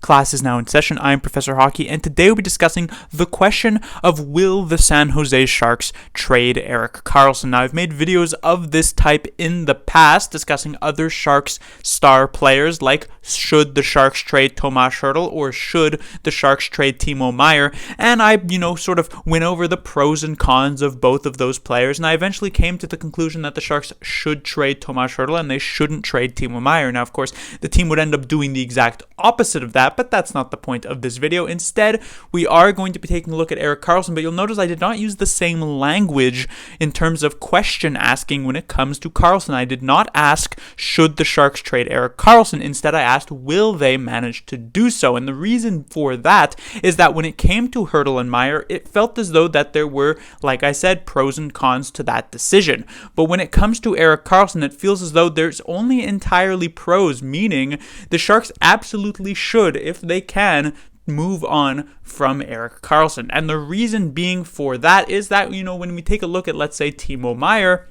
Class is now in session. I'm Professor Hockey, and today we'll be discussing the question of will the San Jose Sharks trade Erik Karlsson. Now, I've made videos of this type in the past discussing other Sharks star players, like should the Sharks trade Tomas Hertl or should the Sharks trade Timo Meier, and I, sort of went over the pros and cons of both of those players, and I eventually came to the conclusion that the Sharks should trade Tomas Hertl and they shouldn't trade Timo Meier. Now, of course, the team would end up doing the exact opposite of that, but that's not the point of this video. Instead, we are going to be taking a look at Erik Karlsson, but you'll notice I did not use the same language in terms of question asking when it comes to Karlsson. I did not ask, should the Sharks trade Erik Karlsson? Instead, I asked, will they manage to do so? And the reason for that is that when it came to Hertl and Meier, it felt as though that there were, like I said, pros and cons to that decision. But when it comes to Erik Karlsson, it feels as though there's only entirely pros, meaning the Sharks absolutely should, if they can, move on from Erik Karlsson. And the reason being for that is that, when we take a look at, let's say, Timo Meier,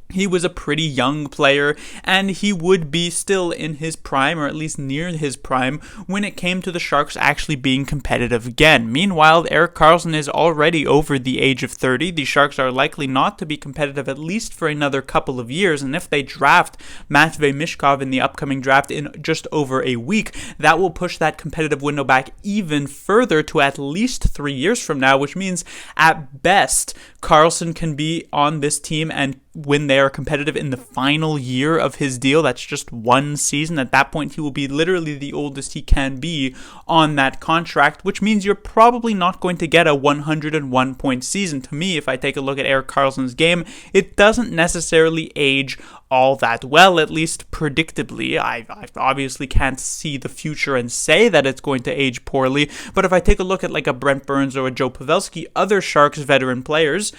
he was a pretty young player, and he would be still in his prime, or at least near his prime, when it came to the Sharks actually being competitive again. Meanwhile, Erik Karlsson is already over the age of 30. The Sharks are likely not to be competitive at least for another couple of years, and if they draft Matvei Mishkov in the upcoming draft in just over a week, that will push that competitive window back even further to at least 3 years from now, which means at best, Karlsson can be on this team and when they are competitive in the final year of his deal. That's just one season. At that point, he will be literally the oldest he can be on that contract, which means you're probably not going to get a 101-point season. To me, if I take a look at Erik Karlsson's game, it doesn't necessarily age all that well, at least predictably. I obviously can't see the future and say that it's going to age poorly, but if I take a look at like a Brent Burns or a Joe Pavelski, other Sharks veteran players,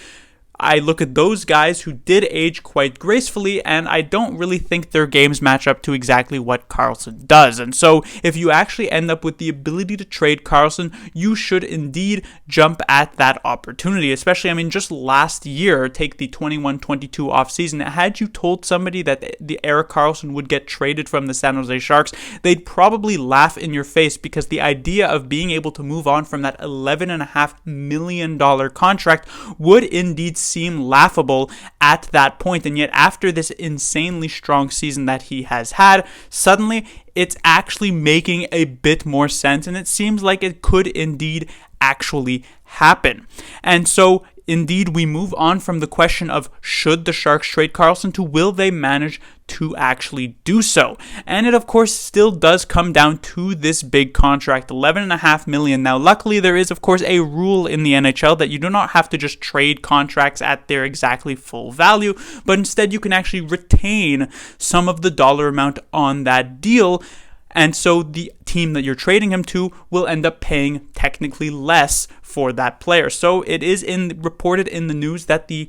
I look at those guys who did age quite gracefully, and I don't really think their games match up to exactly what Karlsson does. And so, if you actually end up with the ability to trade Karlsson, you should indeed jump at that opportunity. Especially, just last year, take the 21-22 offseason, had you told somebody that the Erik Karlsson would get traded from the San Jose Sharks, they'd probably laugh in your face, because the idea of being able to move on from that $11.5 million contract would indeed seem laughable at that point. And yet, after this insanely strong season that he has had, suddenly it's actually making a bit more sense, and it seems like it could indeed actually happen. And so indeed, we move on from the question of should the Sharks trade Karlsson to will they manage to actually do so. And it, of course, still does come down to this big contract, $11.5 million. Now, luckily, there is, of course, a rule in the NHL that you do not have to just trade contracts at their exactly full value, but instead you can actually retain some of the dollar amount on that deal. And so the team that you're trading him to will end up paying technically less for that player. So it is reported in the news that the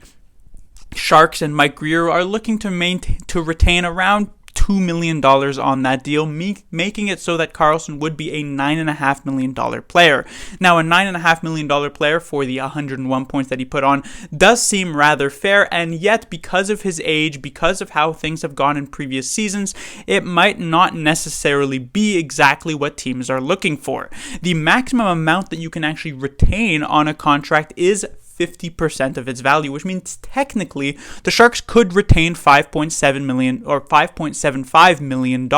Sharks and Mike Grier are looking to retain around $2 million on that deal, making it so that Karlsson would be a $9.5 million player. Now, a $9.5 million player for the 101 points that he put on does seem rather fair, and yet, because of his age, because of how things have gone in previous seasons, it might not necessarily be exactly what teams are looking for. The maximum amount that you can actually retain on a contract is 50% of its value, which means technically the Sharks could retain $5.7 million or $5.75 million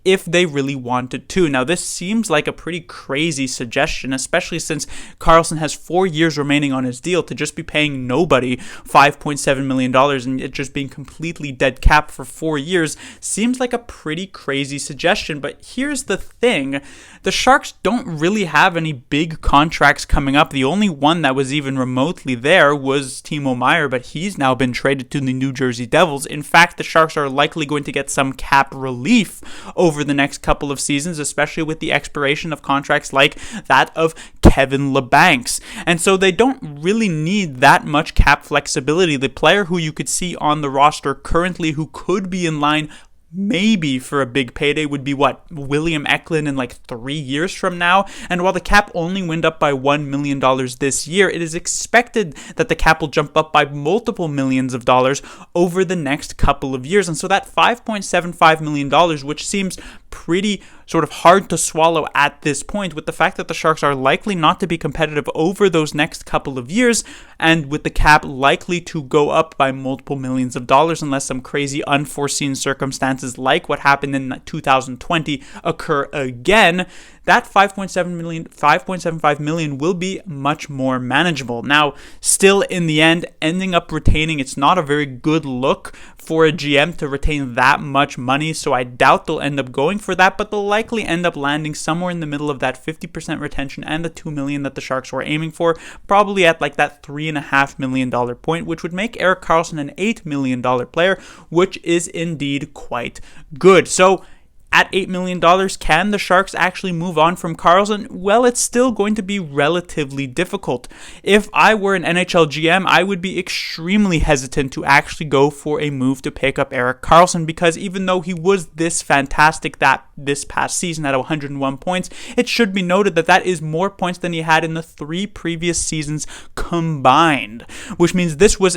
if they really wanted to. Now, this seems like a pretty crazy suggestion, especially since Karlsson has 4 years remaining on his deal. To just be paying nobody $5.7 million and it just being completely dead cap for 4 years seems like a pretty crazy suggestion. But here's the thing. The Sharks don't really have any big contracts coming up. The only one that was even remotely there was Timo Meier, but he's now been traded to the New Jersey Devils. In fact, the Sharks are likely going to get some cap relief over the next couple of seasons, especially with the expiration of contracts like that of Kevin Labancs. And so they don't really need that much cap flexibility. The player who you could see on the roster currently who could be in line maybe for a big payday would be William Eklund in like 3 years from now. And while the cap only went up by $1 million this year, it is expected that the cap will jump up by multiple millions of dollars over the next couple of years. And so that $5.75 million, which seems pretty sort of hard to swallow at this point, with the fact that the Sharks are likely not to be competitive over those next couple of years, and with the cap likely to go up by multiple millions of dollars unless some crazy unforeseen circumstances like what happened in 2020 occur again. That $5.75 million will be much more manageable. Now, still in the end, ending up retaining, it's not a very good look for a GM to retain that much money, so I doubt they'll end up going for that, but they'll likely end up landing somewhere in the middle of that 50% retention and the $2 million that the Sharks were aiming for, probably at like that $3.5 million point, which would make Erik Karlsson an $8 million player, which is indeed quite good. So, at $8 million, can the Sharks actually move on from Karlsson? Well, it's still going to be relatively difficult. If I were an NHL GM, I would be extremely hesitant to actually go for a move to pick up Erik Karlsson, because even though he was this fantastic this past season at 101 points, it should be noted that that is more points than he had in the 3 previous seasons combined, which means this was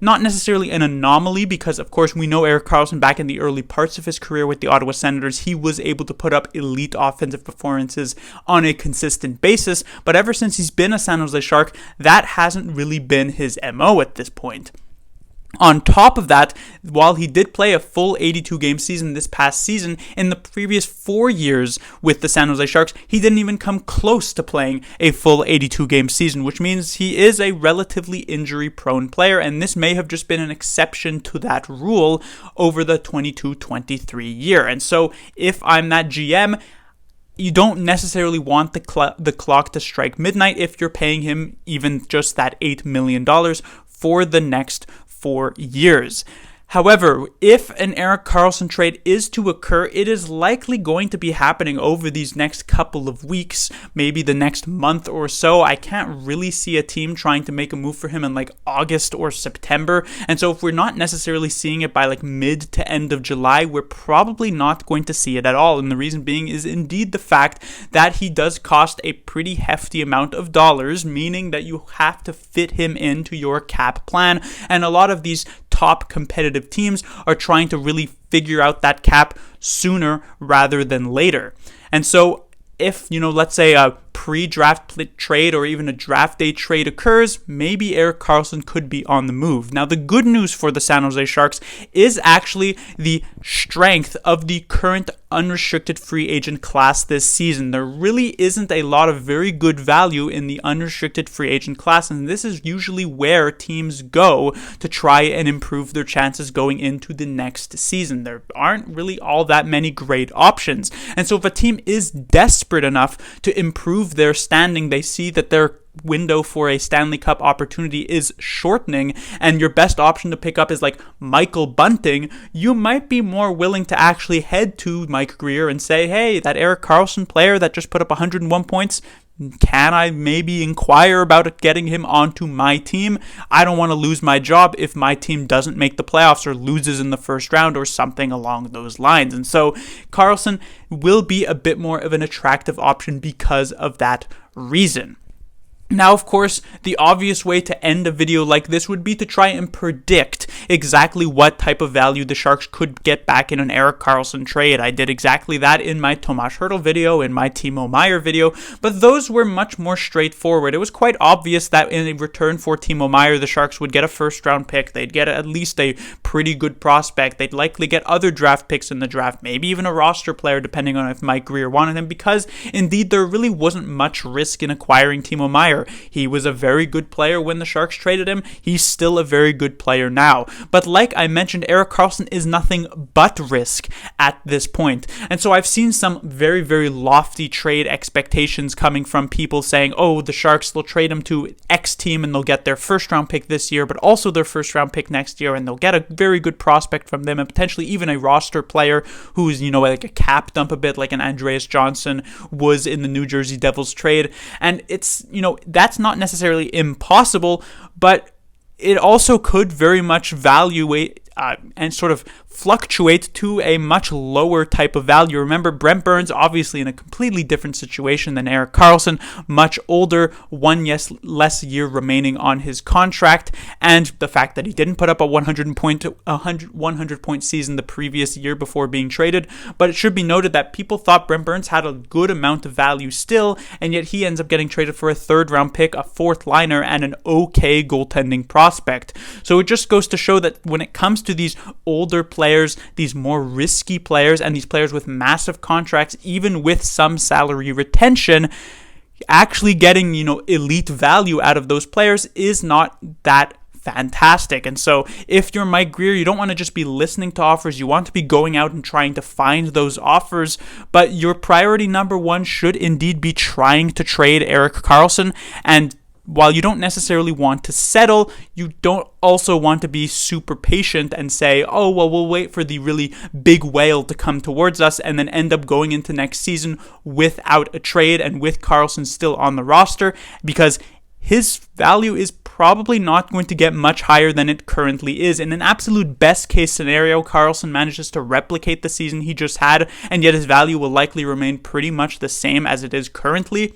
not necessarily an anomaly, because of course we know Erik Karlsson back in the early parts of his career with the Ottawa Senators, he was able to put up elite offensive performances on a consistent basis, but ever since he's been a San Jose Shark, that hasn't really been his MO at this point. On top of that, while he did play a full 82-game season this past season, in the previous 4 years with the San Jose Sharks, he didn't even come close to playing a full 82-game season, which means he is a relatively injury-prone player, and this may have just been an exception to that rule over the 22-23 year. And so, if I'm that GM, you don't necessarily want the clock to strike midnight if you're paying him even just that $8 million for the next 4 years. However, if an Erik Karlsson trade is to occur, it is likely going to be happening over these next couple of weeks, maybe the next month or so. I can't really see a team trying to make a move for him in like August or September. And so if we're not necessarily seeing it by like mid to end of July, we're probably not going to see it at all. And the reason being is indeed the fact that he does cost a pretty hefty amount of dollars, meaning that you have to fit him into your cap plan. And a lot of these top competitive teams are trying to really figure out that cap sooner rather than later. And so if, let's say a pre-draft trade or even a draft day trade occurs, maybe Erik Karlsson could be on the move. Now, the good news for the San Jose Sharks is actually the strength of the current unrestricted free agent class this season. There really isn't a lot of very good value in the unrestricted free agent class, and this is usually where teams go to try and improve their chances going into the next season. There aren't really all that many great options, and so if a team is desperate enough to improve their standing, they see that their window for a Stanley Cup opportunity is shortening, and your best option to pick up is like Michael Bunting, you might be more willing to actually head to Mike Grier and say, hey, that Erik Karlsson player that just put up 101 points, can I maybe inquire about getting him onto my team? I don't want to lose my job if my team doesn't make the playoffs or loses in the first round or something along those lines. And so Karlsson will be a bit more of an attractive option because of that reason. Now, of course, the obvious way to end a video like this would be to try and predict exactly what type of value the Sharks could get back in an Erik Karlsson trade. I did exactly that in my Tomas Hertl video, in my Timo Meier video, but those were much more straightforward. It was quite obvious that in return for Timo Meier, the Sharks would get a first-round pick. They'd get at least a pretty good prospect. They'd likely get other draft picks in the draft, maybe even a roster player, depending on if Mike Grier wanted him, because indeed there really wasn't much risk in acquiring Timo Meier. He was a very good player when the Sharks traded him. He's still a very good player now. But like I mentioned, Erik Karlsson is nothing but risk at this point. And so I've seen some very, very lofty trade expectations coming from people saying, oh, the Sharks, they'll trade him to X team and they'll get their first round pick this year, but also their first round pick next year, and they'll get a very good prospect from them and potentially even a roster player who's, like a cap dump a bit like an Andreas Johnson was in the New Jersey Devils trade. And it's, that's not necessarily impossible, but it also could very much evaluate and sort of fluctuate to a much lower type of value. Remember, Brent Burns obviously in a completely different situation than Erik Karlsson, much older, less year remaining on his contract, and the fact that he didn't put up a 100 point season the previous year before being traded. But it should be noted that people thought Brent Burns had a good amount of value still, and yet he ends up getting traded for a third-round pick, a fourth liner, and an okay goaltending prospect. So it just goes to show that when it comes to these older players, these more risky players, and these players with massive contracts, even with some salary retention, actually getting, elite value out of those players is not that fantastic. And so if you're Mike Grier, you don't want to just be listening to offers. You want to be going out and trying to find those offers. But your priority number one should indeed be trying to trade Erik Karlsson. And while you don't necessarily want to settle, you don't also want to be super patient and say, oh, well, we'll wait for the really big whale to come towards us and then end up going into next season without a trade and with Karlsson still on the roster, because his value is probably not going to get much higher than it currently is. In an absolute best case scenario, Karlsson manages to replicate the season he just had, and yet his value will likely remain pretty much the same as it is currently.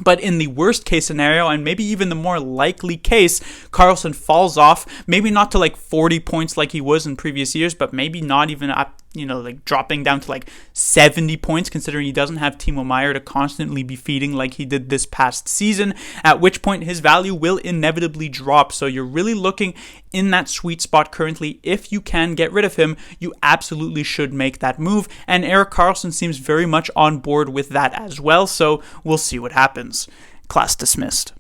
But in the worst case scenario, and maybe even the more likely case, Karlsson falls off, maybe not to like 40 points like he was in previous years, but maybe not even up, like dropping down to like 70 points, considering he doesn't have Timo Meier to constantly be feeding like he did this past season, at which point his value will inevitably drop. So you're really looking in that sweet spot currently. If you can get rid of him, you absolutely should make that move. And Erik Karlsson seems very much on board with that as well. So we'll see what happens. Class dismissed.